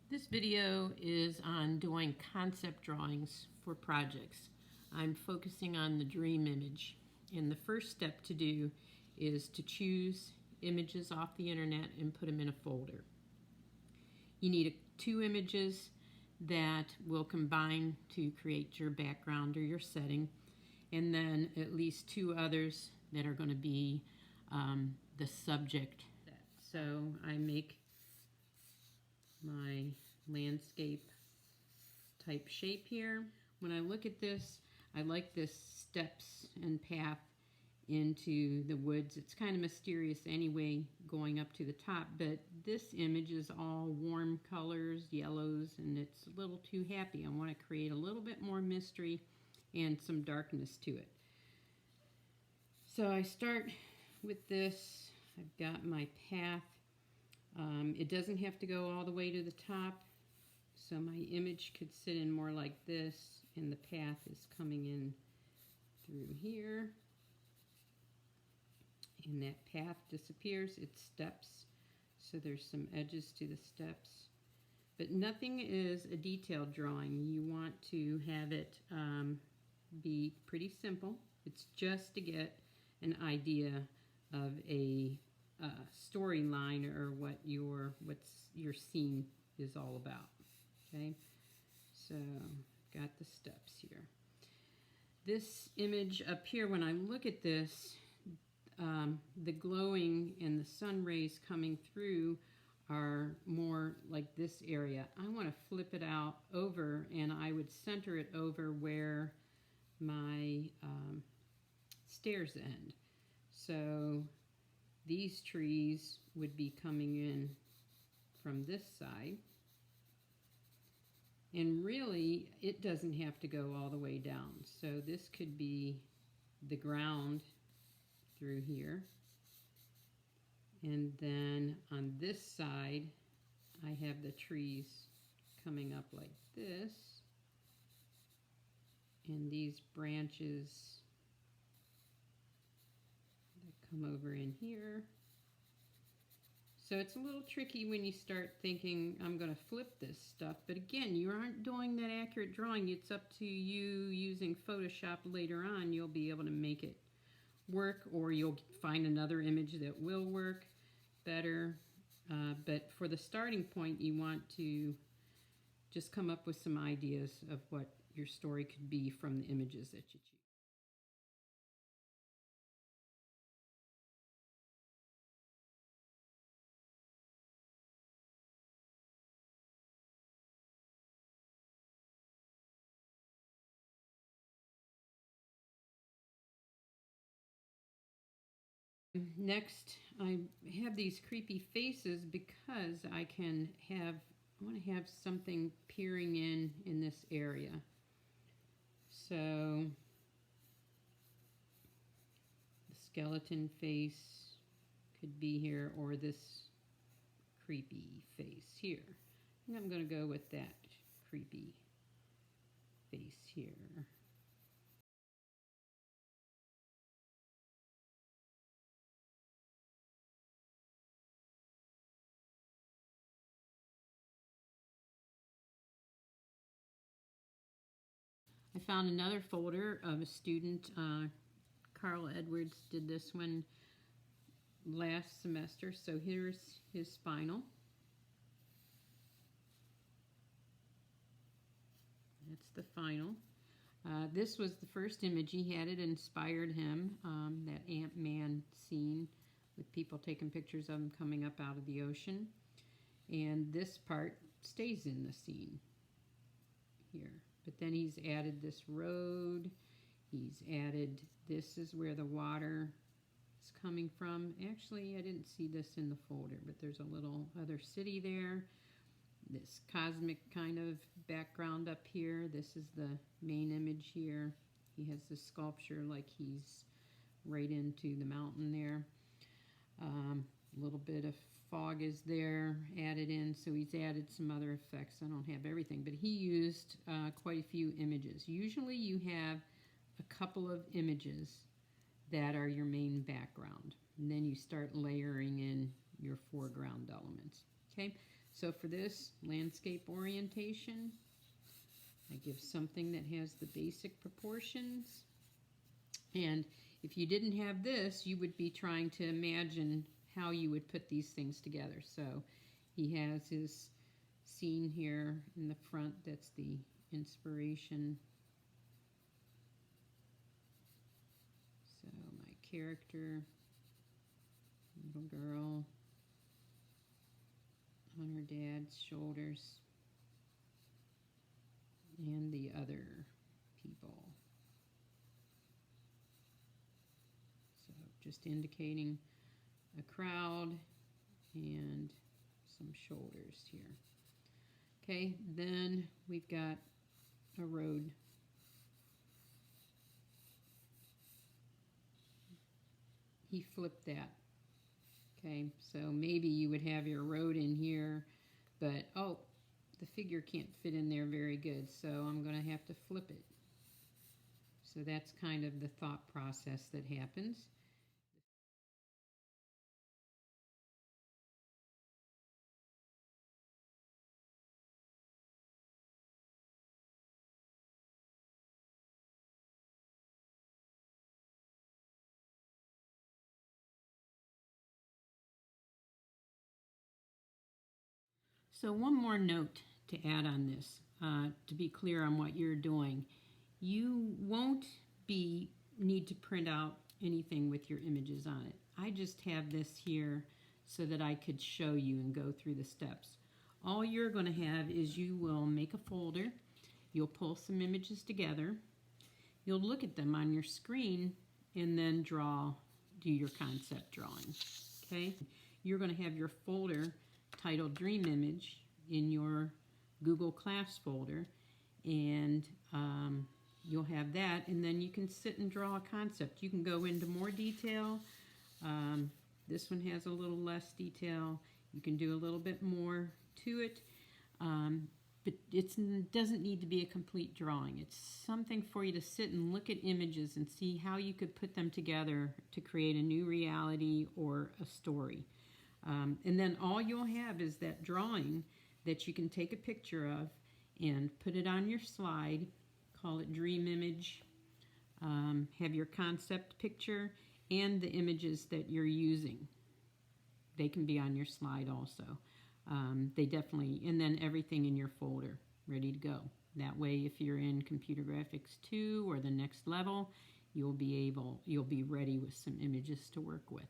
This video is on doing concept drawings for projects. I'm focusing on the dream image, and the first step to do is to choose images off the internet and put them in a folder. You need two images that will combine to create your background or your setting, and then at least two others that are going to be the subject. So I make my landscape type shape here. When I look at this, I like this steps and path into the woods. It's kind of mysterious anyway going up to the top, but this image is all warm colors, yellows, and it's a little too happy. I want to create a little bit more mystery and some darkness to it. So I start with this. I've got my path. It doesn't have to go all the way to the top, so my image could sit in more like this, and the path is coming in through here, and that path disappears. It steps, so there's some edges to the steps, but nothing is a detailed drawing. You want to have it be pretty simple. It's just to get an idea of a storyline or what's your scene is all about. Okay, so got the steps here. This image up here, when I look at this, the glowing and the sun rays coming through are more like this area. I want to flip it out over, and I would center it over where my stairs end. So these trees would be coming in from this side. And really, it doesn't have to go all the way down. So this could be the ground through here. And then on this side, I have the trees coming up like this. And these branches come over in here. So it's a little tricky when you start thinking, I'm going to flip this stuff. But again, you aren't doing that accurate drawing. It's up to you using Photoshop later on. You'll be able to make it work, or you'll find another image that will work better. But for the starting point, you want to just come up with some ideas of what your story could be from the images that you choose. Next, I have these creepy faces because I want to have something peering in this area. So the skeleton face could be here, or this creepy face here. I think I'm going to go with that creepy face here. I found another folder of a student, Carl Edwards did this one last semester. So here's his spinal. That's the final. This was the first image he had. It inspired him, that Ant-Man scene with people taking pictures of him coming up out of the ocean. And this part stays in the scene here. But then he's added this road. He's added, this is where the water is coming from. Actually, I didn't see this in the folder, but there's a little other city there. This cosmic kind of background up here. This is the main image here. He has this sculpture like he's right into the mountain there. A little bit of fog is there added in, so he's added some other effects. I don't have everything, but he used quite a few images. Usually you have a couple of images that are your main background, and then you start layering in your foreground elements. Okay, So for this landscape orientation, I give something that has the basic proportions. And if you didn't have this, you would be trying to imagine how you would put these things together. So he has his scene here in the front. That's the inspiration. So my character, little girl, on her dad's shoulders, and the other people. So just indicating a crowd and some shoulders here. Okay, then we've got a road. He flipped that. Okay, so maybe you would have your road in here, but oh, the figure can't fit in there very good, so I'm going to have to flip it. So that's kind of the thought process that happens. So one more note to add on this, to be clear on what you're doing. You won't need to print out anything with your images on it. I just have this here so that I could show you and go through the steps. All you're going to have is you will make a folder. You'll pull some images together. You'll look at them on your screen and then do your concept drawing. Okay? You're going to have your folder titled Dream Image in your Google Class folder, and you'll have that, and then you can sit and draw a concept. You can go into more detail. This one has a little less detail. You can do a little bit more to it, but it doesn't need to be a complete drawing. It's something for you to sit and look at images and see how you could put them together to create a new reality or a story. And then all you'll have is that drawing that you can take a picture of and put it on your slide, call it Dream Image, have your concept picture and the images that you're using. They can be on your slide also. They definitely, and then everything in your folder ready to go. That way, if you're in Computer Graphics 2 or the next level, you'll be ready with some images to work with.